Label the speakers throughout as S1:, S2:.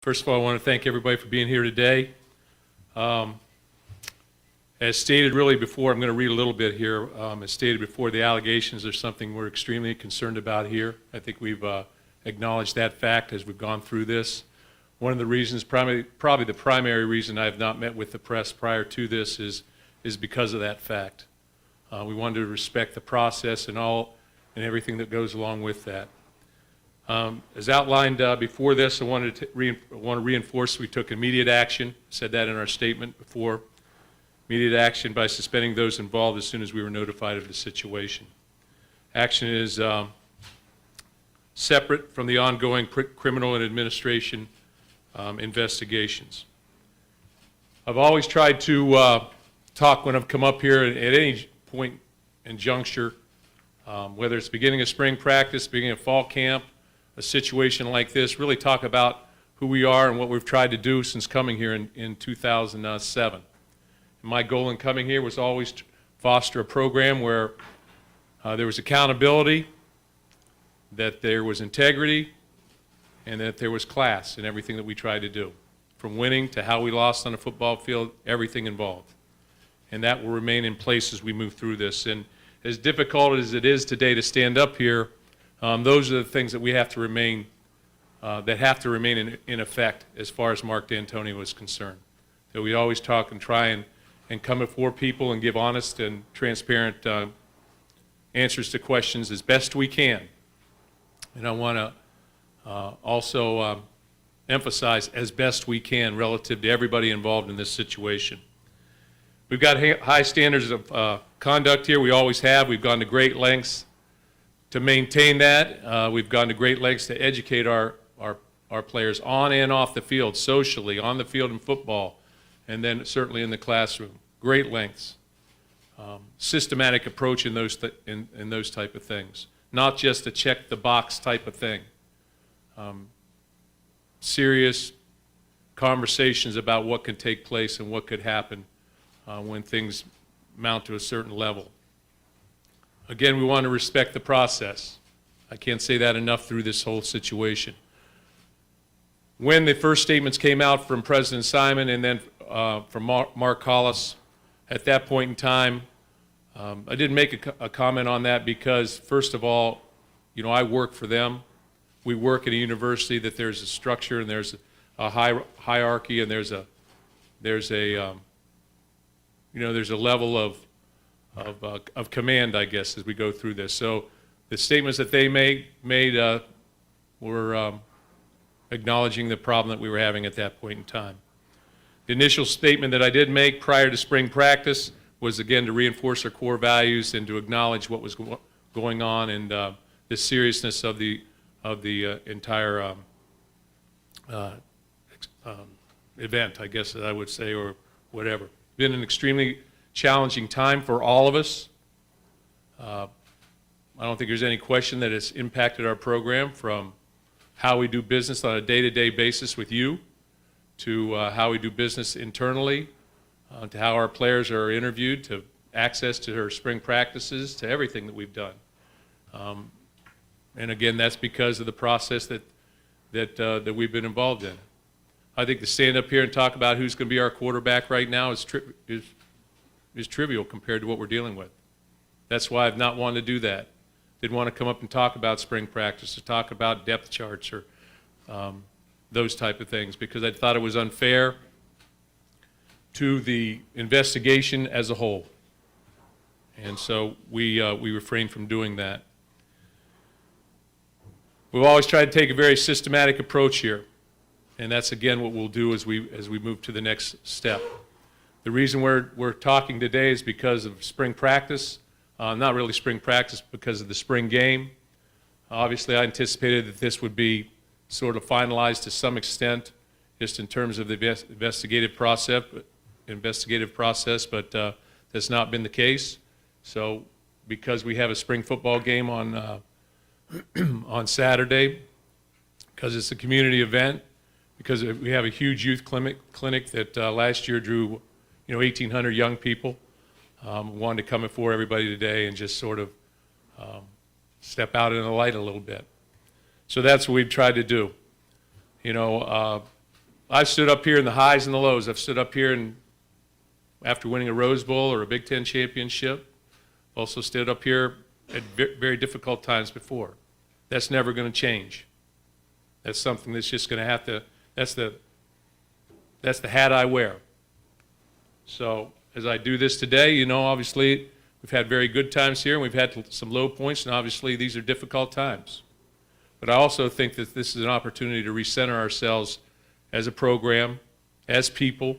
S1: First of all, I want to thank everybody for being here today. As stated really before, I'm going to read a little bit here. As stated before, the allegations are something we're extremely concerned about here. I think we've acknowledged that fact as we've gone through this. One of the reasons, probably the primary reason I have not met with the press prior to this is because of that fact. We wanted to respect the process and everything that goes along with that. As outlined before this, I want to reinforce we took immediate action. Said that in our statement before. Immediate action by suspending those involved as soon as we were notified of the situation. Action is separate from the ongoing criminal and administration investigations. I've always tried to talk when I've come up here at any point and juncture, whether it's beginning of spring practice, beginning of fall camp, a situation like this, really talk about who we are and what we've tried to do since coming here in 2007. And my goal in coming here was always to foster a program where there was accountability, that there was integrity, and that there was class in everything that we tried to do. From winning to how we lost on a football field, everything involved. And that will remain in place as we move through this. And as difficult as it is today to stand up here, those are the things that we have to remain, in effect as far as Mark Dantonio is concerned. That we always talk and try and come before people and give honest and transparent answers to questions as best we can. And I want to also emphasize as best we can relative to everybody involved in this situation. We've got high standards of conduct here. We always have. We've gone to great lengths to maintain that. We've gone to great lengths to educate our players on and off the field, socially, on the field in football, and then certainly in the classroom. Great lengths. Systematic approach in those type of things. Not just a check the box type of thing. Serious conversations about what can take place and what could happen when things mount to a certain level. Again, we want to respect the process. I can't say that enough through this whole situation. When the first statements came out from President Simon and then from Mark Hollis, at that point in time, I didn't make a comment on that because, first of all, you know, I work for them. We work at a university that there's a structure and there's a hierarchy and there's a level of command, I guess, as we go through this. So the statements that they made were acknowledging the problem that we were having at that point in time. The initial statement that I did make prior to spring practice was, again, to reinforce our core values and to acknowledge what was going on and the seriousness of the entire event, I guess I would say, or whatever. It's been an extremely challenging time for all of us. I don't think there's any question that it's impacted our program from how we do business on a day-to-day basis with you to how we do business internally, to how our players are interviewed, to access to our spring practices, to everything that we've done. And again, that's because of the process that we've been involved in. I think to stand up here and talk about who's going to be our quarterback right now is trivial compared to what we're dealing with. That's why I've not wanted to do that. Didn't want to come up and talk about spring practice or talk about depth charts or those type of things because I thought it was unfair to the investigation as a whole. And so we refrained from doing that. We've always tried to take a very systematic approach here, and that's again what we'll do as we move to the next step. The reason we're talking today is because of spring practice, not really spring practice, because of the spring game. Obviously, I anticipated that this would be sort of finalized to some extent, just in terms of the investigative process, but that's not been the case. So, because we have a spring football game on on Saturday, because it's a community event, because we have a huge youth clinic that last year drew 1,800 young people. Wanted to come before everybody today and just sort of step out in the light a little bit. So that's what we've tried to do. I've stood up here in the highs and the lows. I've stood up here and after winning a Rose Bowl or a Big Ten championship. Also stood up here at very difficult times before. That's never going to change. That's something that's just going to have to, that's the hat I wear. So as I do this today, you know, obviously we've had very good times here and we've had some low points, and obviously these are difficult times. But I also think that this is an opportunity to recenter ourselves as a program, as people,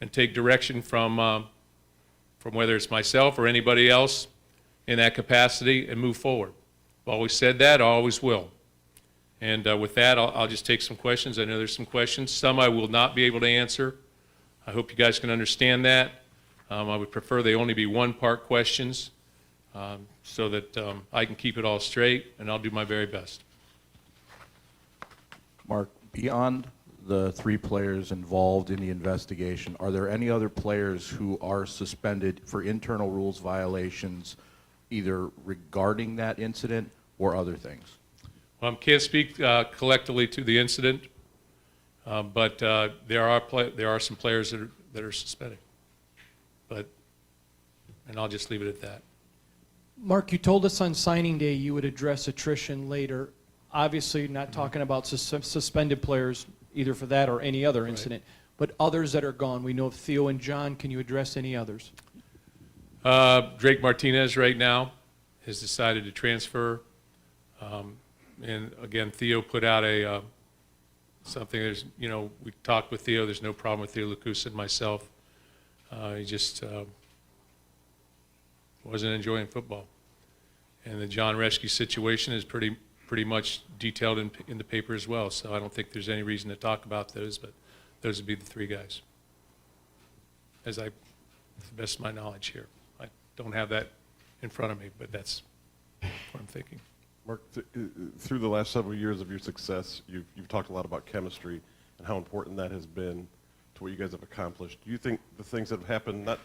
S1: and take direction from whether it's myself or anybody else in that capacity and move forward. I've always said that, I always will. And with that, I'll just take some questions. I know there's some questions. Some I will not be able to answer. I hope you guys can understand that. I would prefer they only be one-part questions so that I can keep it all straight, and I'll do my very best.
S2: Mark, beyond the 3 players involved in the investigation, are there any other players who are suspended for internal rules violations, either regarding that incident or other things?
S1: Can't speak collectively to the incident, but there are some players that are suspended. And I'll just leave it at that.
S3: Mark, you told us on signing day you would address attrition later. Obviously, not talking about suspended players, either for that or any other incident, but others that are gone. We know of Theo and John. Can you address any others?
S1: Drake Martinez right now has decided to transfer. And again, Theo put out something. There's, you know, we talked with Theo. There's no problem with Theo Lacusa and myself. He just wasn't enjoying football. And the John Reschke situation is pretty much detailed in the paper as well. So I don't think there's any reason to talk about those, but those would be the 3 guys, to the best of my knowledge here. I don't have that in front of me, but that's what I'm thinking.
S4: Mark, through the last several years of your success, you've talked a lot about chemistry and how important that has been to what you guys have accomplished. Do you think the things that have happened, not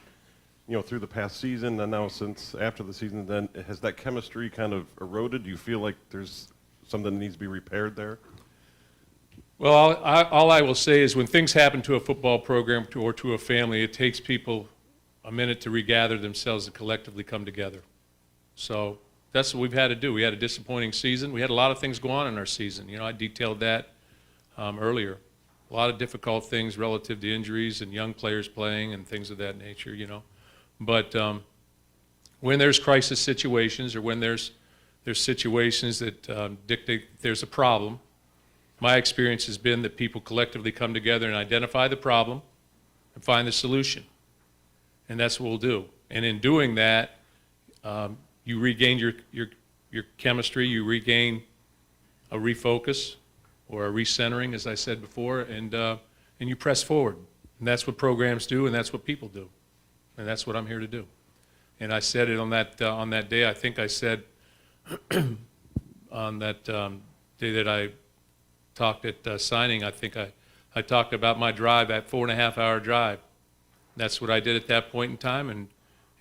S4: through the past season and now since after the season, then has that chemistry kind of eroded? Do you feel like there's something that needs to be repaired there?
S1: Well, all I will say is when things happen to a football program or to a family, it takes people a minute to regather themselves and collectively come together. So that's what we've had to do. We had a disappointing season. We had a lot of things go on in our season. You know, I detailed that earlier. A lot of difficult things relative to injuries and young players playing and things of that nature, you know. But when there's crisis situations or when there's situations that dictate there's a problem, my experience has been that people collectively come together and identify the problem and find the solution. And that's what we'll do. And in doing that, you regain your chemistry, you regain a refocus or a recentering, as I said before, and you press forward. And that's what programs do, and that's what people do. And that's what I'm here to do. And I said it on that day. I think I said on that day that I talked at signing, I think I talked about my drive, that 4.5-hour drive. That's what I did at that point in time,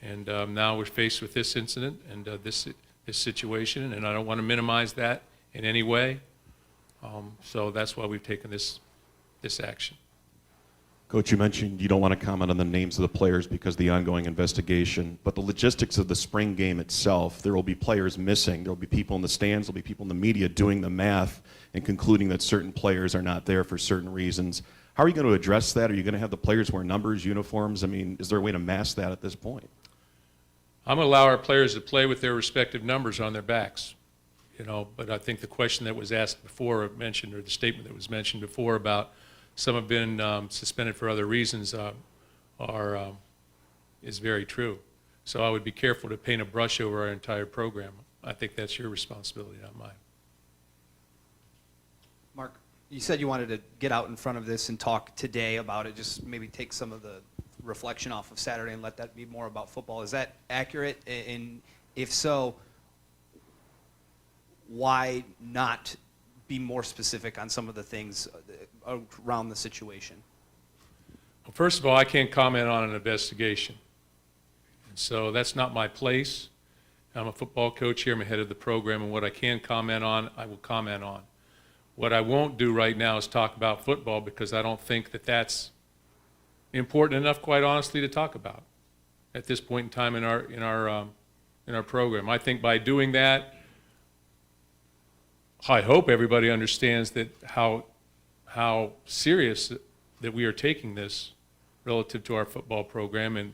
S1: and now we're faced with this incident and this situation, and I don't want to minimize that in any way. So that's why we've taken this action.
S5: Coach, you mentioned you don't want to comment on the names of the players because of the ongoing investigation, but the logistics of the spring game itself, there will be players missing. There will be people in the stands, there will be people in the media doing the math and concluding that certain players are not there for certain reasons. How are you going to address that? Are you going to have the players wear numbers, uniforms? I mean, is there a way to mask that at this point?
S1: I'm going to allow our players to play with their respective numbers on their backs, you know, but I think the question that was asked before, or mentioned, or the statement that was mentioned before about some have been suspended for other reasons is very true. So I would be careful to paint a brush over our entire program. I think that's your responsibility, not mine.
S6: Mark, you said you wanted to get out in front of this and talk today about it, just maybe take some of the reflection off of Saturday and let that be more about football. Is that accurate? And if so, why not be more specific on some of the things around the situation?
S1: Well, first of all, I can't comment on an investigation. And so that's not my place. I'm a football coach here. I'm head of the program, and what I can comment on, I will comment on. What I won't do right now is talk about football because I don't think that that's important enough, quite honestly, to talk about at this point in time in our program. I think by doing that, I hope everybody understands that how serious that we are taking this relative to our football program and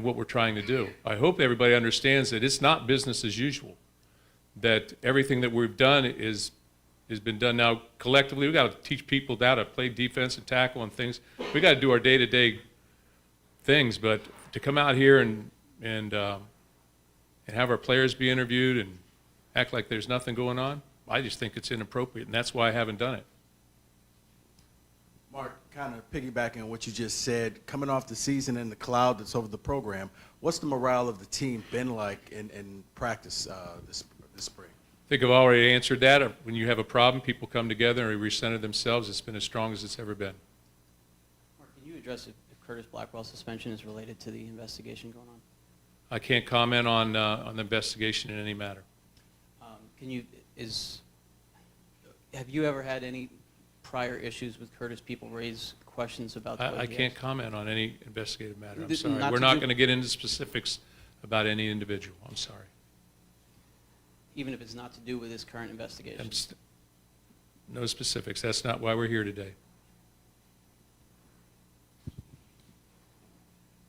S1: what we're trying to do. I hope everybody understands that it's not business as usual, that everything that we've done has been done now collectively. We've got to teach people how to play defense and tackle and things. We've got to do our day-to-day things, but to come out here and have our players be interviewed and act like there's nothing going on, I just think it's inappropriate, and that's why I haven't done it.
S7: Mark, kind of piggybacking on what you just said, coming off the season and the cloud that's over the program, what's the morale of the team been like in practice this spring?
S1: I think I've already answered that. When you have a problem, people come together and recenter themselves. It's been as strong as it's ever been.
S8: Mark, can you address if Curtis Blackwell's suspension is related to the investigation going on?
S1: I can't comment on the investigation in any matter.
S8: Have you ever had any prior issues with Curtis? People raise questions about the way
S1: I
S8: he
S1: can't
S8: acts?
S1: comment on any investigative matter. I'm
S8: Th-
S1: sorry.
S8: not
S1: We're
S8: to
S1: not
S8: do-
S1: going to get into specifics about any individual. I'm sorry.
S8: Even if it's not to do with this current investigation?
S1: No specifics. That's not why we're here today.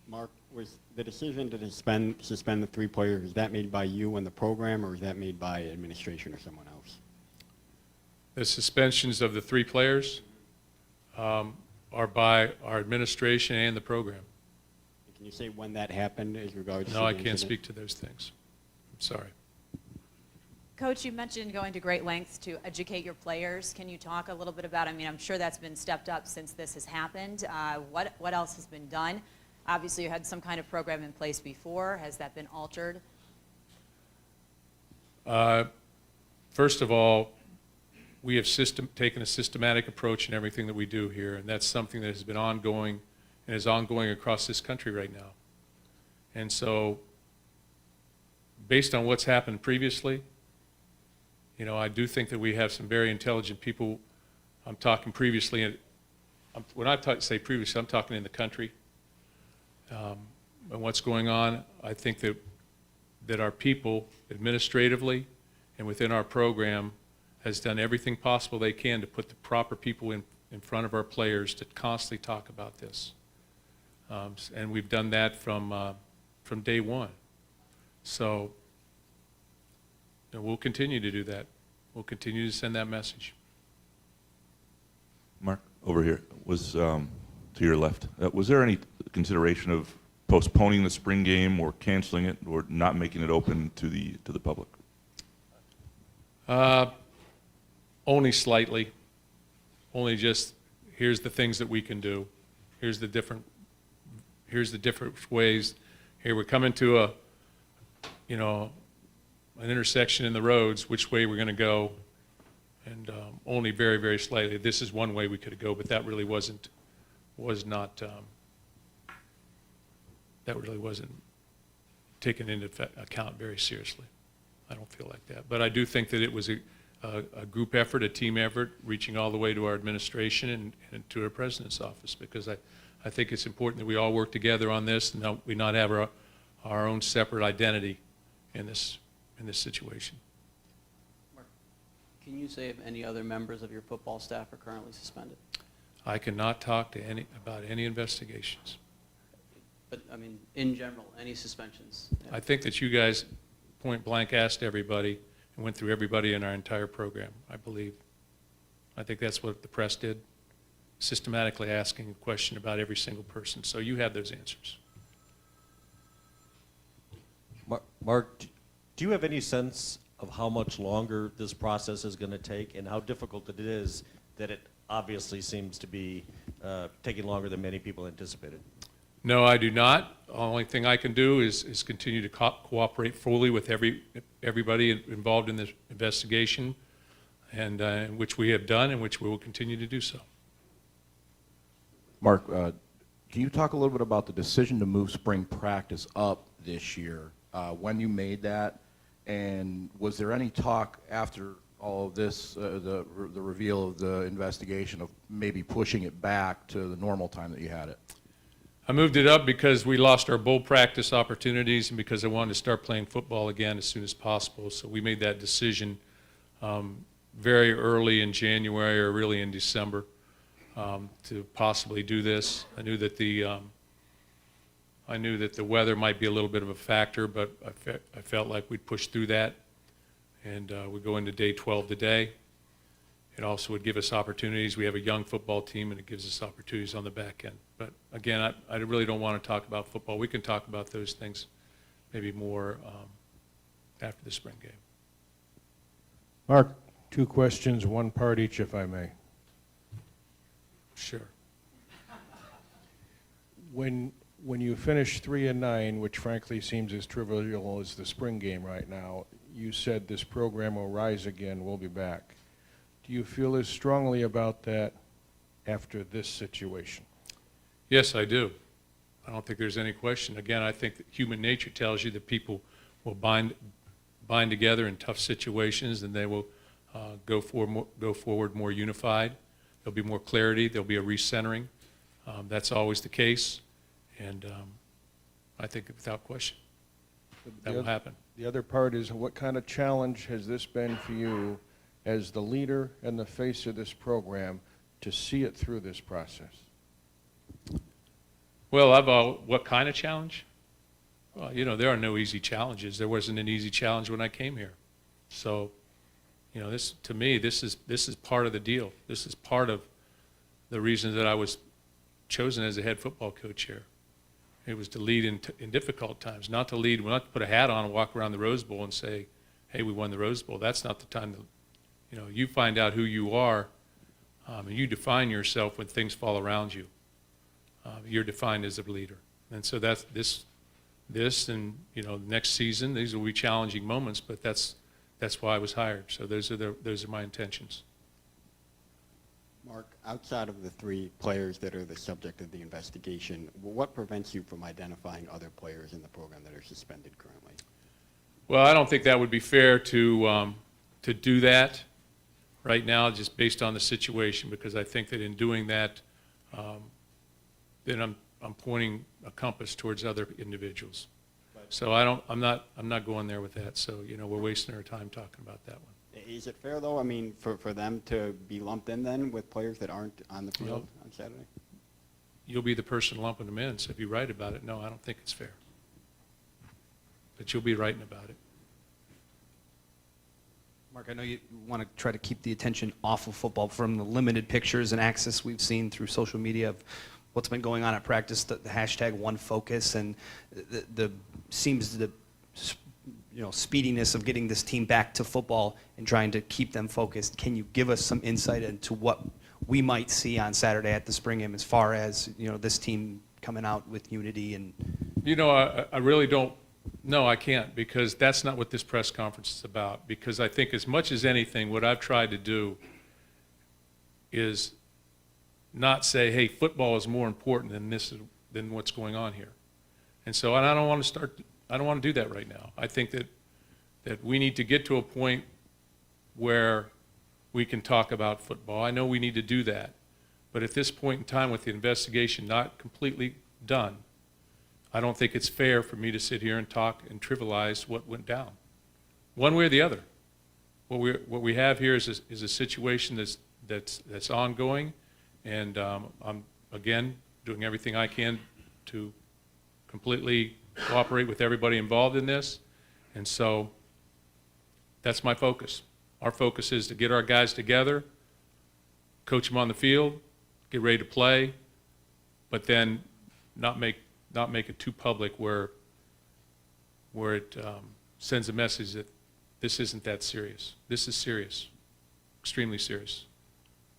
S9: Mark, was the decision to suspend the 3 players, is that made by you and the program, or is that made by administration or someone else?
S1: The suspensions of the 3 players are by our administration and the program.
S9: Can you say when that happened as regards to
S1: No,
S9: the
S1: I can't
S9: incident?
S1: speak to those things. I'm sorry.
S10: Coach, you mentioned going to great lengths to educate your players. Can you talk a little bit about, I mean, I'm sure that's been stepped up since this has happened. What else has been done? Obviously, you had some kind of program in place before. Has that been altered?
S1: First of all, we have taken a systematic approach in everything that we do here, and that's something that has been ongoing and is ongoing across this country right now. And so, based on what's happened previously, I do think that we have some very intelligent people. I'm talking previously, and when I say previously, I'm talking in the country. And what's going on, I think that our people, administratively and within our program, has done everything possible they can to put the proper people in front of our players to constantly talk about this. And we've done that from day one. So we'll continue to do that. We'll continue to send that message.
S11: Mark, over here, was to your left. Was there any consideration of postponing the spring game or canceling it or not making it open to the public?
S1: Only slightly. Only just, here's the things that we can do. Here's the different ways. Here we're coming to an intersection in the roads, which way we're going to go, and only very, very slightly. This is one way we could go, but that really wasn't taken into account very seriously. I don't feel like that. But I do think that it was a group effort, a team effort, reaching all the way to our administration and to our president's office, because I think it's important that we all work together on this and we not have our own separate identity in this situation.
S8: Mark, can you say if any other members of your football staff are currently suspended?
S1: I cannot talk about any investigations.
S8: But, I mean, in general, any suspensions?
S1: I think that you guys point blank asked everybody and went through everybody in our entire program, I believe. I think that's what the press did, systematically asking a question about every single person. So you have those answers.
S12: Mark, do you have any sense of how much longer this process is going to take and how difficult it is that it obviously seems to be taking longer than many people anticipated?
S1: No, I do not. The only thing I can do is continue to cooperate fully with everybody involved in this investigation, and which we have done and which we will continue to do so.
S2: Mark, can you talk a little bit about the decision to move spring practice up this year, when you made that, and was there any talk after all of this, the reveal of the investigation of maybe pushing it back to the normal time that you had it?
S1: I moved it up because we lost our bowl practice opportunities and because I wanted to start playing football again as soon as possible. So we made that decision very early in January or really in December to possibly do this. I knew that the weather might be a little bit of a factor, but I felt like we'd push through that, and we go into day 12 today. It also would give us opportunities. We have a young football team, and it gives us opportunities on the back end. But again, I really don't want to talk about football. We can talk about those things maybe more after the spring game.
S13: Mark, 2 questions, 1 part each, if I may.
S1: Sure.
S13: When you finish 3-9, which frankly seems as trivial as the spring game right now, you said this program will rise again, we'll be back. Do you feel as strongly about that after this situation?
S1: Yes, I do. I don't think there's any question. Again, I think that human nature tells you that people will bind together in tough situations, and they will go forward more unified. There'll be more clarity. There'll be a recentering. That's always the case, and I think without question that will happen.
S13: The other part is, what kind of challenge has this been for you as the leader and the face of this program to see it through this process?
S1: Well, what kind of challenge? Well, you know, there are no easy challenges. There wasn't an easy challenge when I came here. So, you know, this, to me, this is part of the deal. This is part of the reason that I was chosen as a head football coach here. It was to lead in difficult times, not to lead, not to put a hat on and walk around the Rose Bowl and say, hey, we won the Rose Bowl. That's not the time to, you know, you find out who you are, and you define yourself when things fall around you. You're defined as a leader. And so that's this and, you know, next season, these will be challenging moments, but that's why I was hired. So those are my intentions.
S9: Mark, outside of the 3 players that are the subject of the investigation, what prevents you from identifying other players in the program that are suspended currently?
S1: Well, I don't think that would be fair to do that right now, just based on the situation, because I think that in doing that, then I'm pointing a compass towards other individuals. So I'm not going there with that. So, you know, we're wasting our time talking about that one.
S9: Is it fair, though, I mean, for them to be lumped in then with players that aren't on the field on Saturday?
S1: You'll be the person lumping them in, so if you write about it, no, I don't think it's fair. But you'll be writing about it.
S6: Mark, I know you want to try to keep the attention off of football from the limited pictures and access we've seen through social media of what's been going on at practice, the hashtag #OneFocus, and the seems the speediness of getting this team back to football and trying to keep them focused. Can you give us some insight into what we might see on Saturday at the spring game as far as, you know, this team coming out with unity? And
S1: you know, I really don't. No, I can't, because that's not what this press conference is about. Because I think as much as anything, what I've tried to do is not say, hey, football is more important than what's going on here. And so I don't want to do that right now. I think that we need to get to a point where we can talk about football. I know we need to do that. But at this point in time, with the investigation not completely done, I don't think it's fair for me to sit here and talk and trivialize what went down, one way or the other. What we have here is a situation that's ongoing, and I'm again doing everything I can to completely cooperate with everybody involved in this, and so that's my focus. Our focus is to get our guys together, coach them on the field, get ready to play, but then not make it too public where it sends a message that this isn't that serious. This is serious, extremely serious.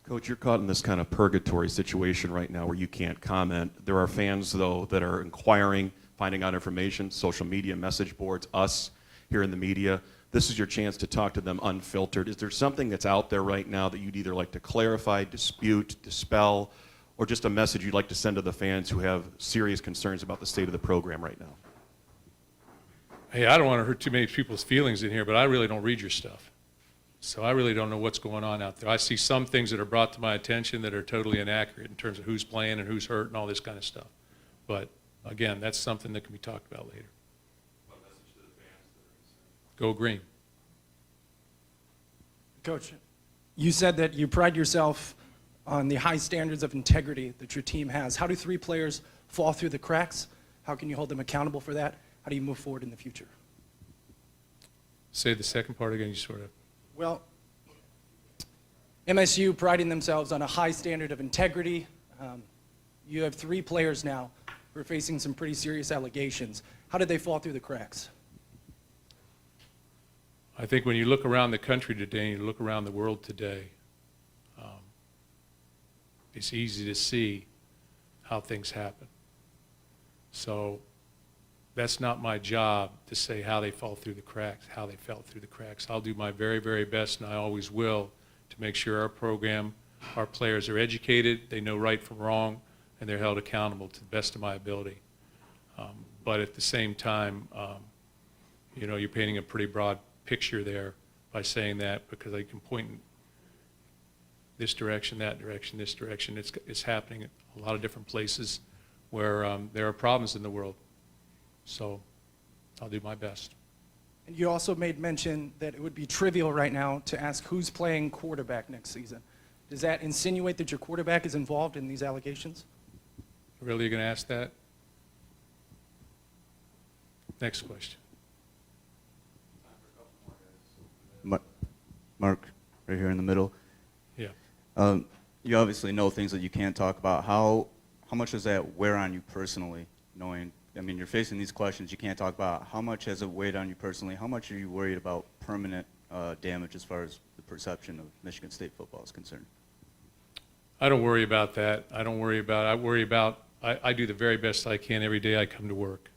S5: Coach, you're caught in this kind of purgatory situation right now where you can't comment. There are fans, though, that are inquiring, finding out information, social media, message boards, us here in the media. This is your chance to talk to them unfiltered. Is there something that's out there right now that you'd either like to clarify, dispute, dispel, or just a message you'd like to send to the fans who have serious concerns about the state of the program right now?
S1: Hey, I don't want to hurt too many people's feelings in here, but I really don't read your stuff. So I really don't know what's going on out there. I see some things that are brought to my attention that are totally inaccurate in terms of who's playing and who's hurt and all this kind of stuff. But again, that's something that can be talked about later. Go green.
S14: Coach, you said that you pride yourself on the high standards of integrity that your team has. How do 3 players fall through the cracks? How can you hold them accountable for that? How do you move forward in the future?
S1: Say the second part again, you sort of.
S14: Well, MSU priding themselves on a high standard of integrity. You have 3 players now who are facing some pretty serious allegations. How did they fall through the cracks?
S1: I think when you look around the country today and you look around the world today, it's easy to see how things happen. So that's not my job to say how they fall through the cracks, how they fell through the cracks. I'll do my very, very best, and I always will, to make sure our program, our players are educated, they know right from wrong, and they're held accountable to the best of my ability. But at the same time, you know, you're painting a pretty broad picture there by saying that, because I can point in this direction, that direction, this direction. It's happening at a lot of different places where there are problems in the world. So I'll do my best.
S14: And you also made mention that it would be trivial right now to ask who's playing quarterback next season. Does that insinuate that your quarterback is involved in these allegations?
S1: Really, you're going to ask that? Next question.
S15: Mark, right here in the middle.
S1: Yeah.
S15: You obviously know things that you can't talk about. How much does that wear on you personally, knowing, I mean, you're facing these questions you can't talk about. How much has it weighed on you personally? How much are you worried about permanent damage as far as the perception of Michigan State football is concerned?
S1: I don't worry about that. I do the very best I can every day I come to work.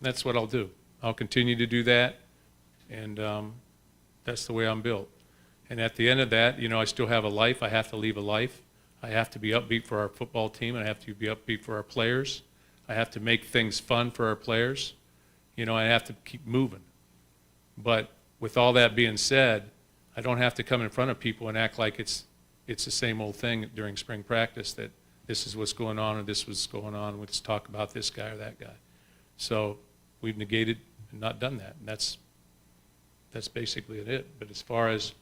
S1: That's what I'll do. I'll continue to do that, and that's the way I'm built. And at the end of that, you know, I still have a life. I have to leave a life. I have to be upbeat for our football team, and I have to be upbeat for our players. I have to make things fun for our players. You know, I have to keep moving. But with all that being said, I don't have to come in front of people and act like it's the same old thing during spring practice, that this is what's going on or this was going on. Let's talk about this guy or that guy. So we've negated and not done that. And that's basically it. But as far as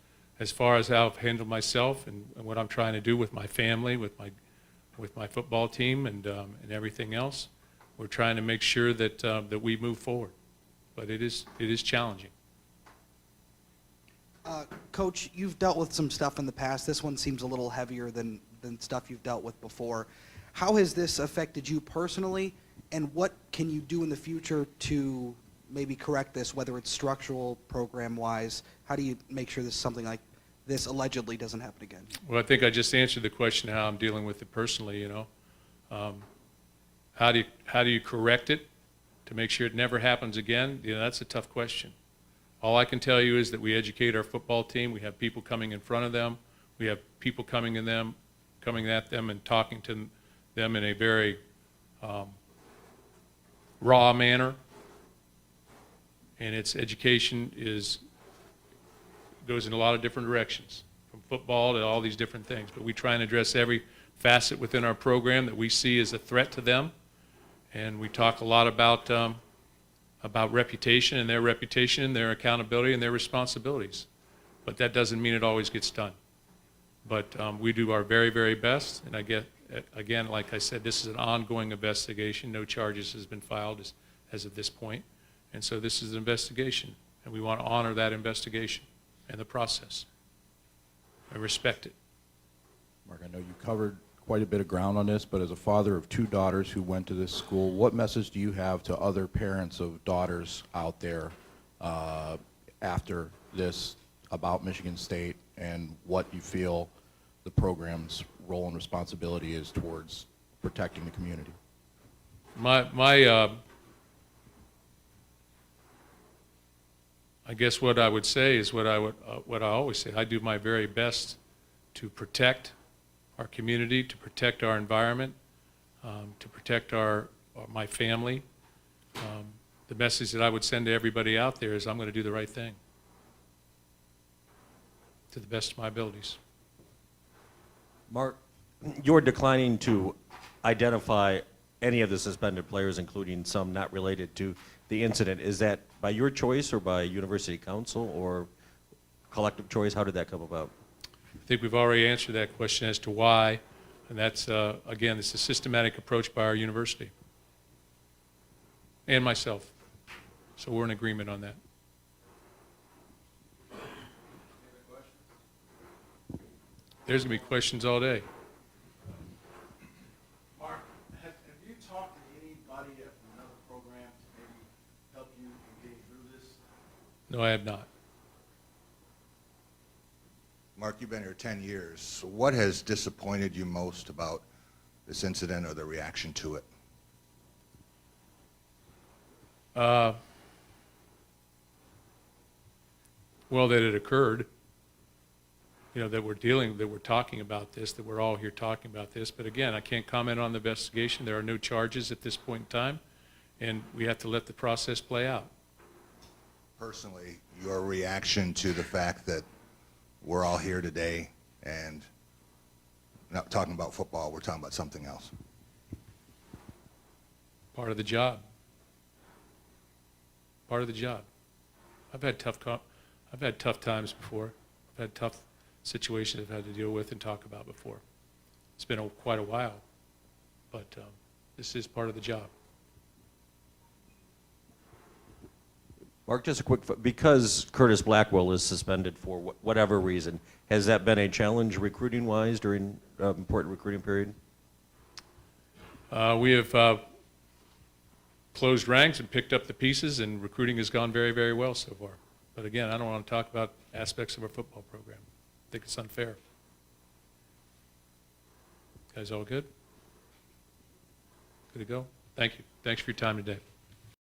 S1: how I've handled myself and what I'm trying to do with my family, with my football team and everything else, we're trying to make sure that that we move forward. But it is challenging.
S6: Coach, you've dealt with some stuff in the past. This one seems a little heavier than stuff you've dealt with before. How has this affected you personally, and what can you do in the future to maybe correct this, whether it's structural, program-wise? How do you make sure something like this allegedly doesn't happen again?
S1: Well, I think I just answered the question how I'm dealing with it personally, you know. How do you correct it to make sure it never happens again? You know, that's a tough question. All I can tell you is that we educate our football team. We have people coming in front of them. We have people coming at them and talking to them in a very raw manner. And its education goes in a lot of different directions, from football to all these different things. But we try and address every facet within our program that we see as a threat to them. And we talk a lot about reputation and their accountability and their responsibilities. But that doesn't mean it always gets done. But we do our very, very best. And again, like I said, this is an ongoing investigation. No charges has been filed as of this point. And so this is an investigation. And we want to honor that investigation and the process. I respect it.
S2: Mark, I know you covered quite a bit of ground on this, but as a father of 2 daughters who went to this school, what message do you have to other parents of daughters out there after this about Michigan State, and what you feel the program's role and responsibility is towards protecting the community?
S1: I guess what I would say is what I always say. I do my very best to protect our community, to protect our environment, to protect my family. The message that I would send to everybody out there is I'm going to do the right thing. to the best of my abilities.
S12: Mark, you're declining to identify any of the suspended players, including some not related to the incident. Is that by your choice or by university council or collective choice? How did that come about?
S1: I think we've already answered that question as to why, and that's, again, it's a systematic approach by our university and myself. So we're in agreement on that. There's going to be questions all day.
S7: Mark, have you talked to anybody at another program to maybe help you in getting through this?
S1: No, I have not.
S16: Mark, you've been here 10 years. What has disappointed you most about this incident or the reaction to it?
S1: Well, that it occurred, you know, that we're talking about this, that we're all here talking about this. But again, I can't comment on the investigation. There are no charges at this point in time, and we have to let the process play out.
S16: Personally, your reaction to the fact that we're all here today and not talking about football, we're talking about something else.
S1: Part of the job. Part of the job. I've had tough times before. I've had tough situations I've had to deal with and talk about before. It's been quite a while, but this is part of the job.
S12: Mark, just a quick, because Curtis Blackwell is suspended for whatever reason, has that been a challenge recruiting-wise during important recruiting period?
S1: We have closed ranks and picked up the pieces, and recruiting has gone very, very well so far. But again, I don't want to talk about aspects of our football program. I think it's unfair. Guys all good? Good to go? Thank you. Thanks for your time today.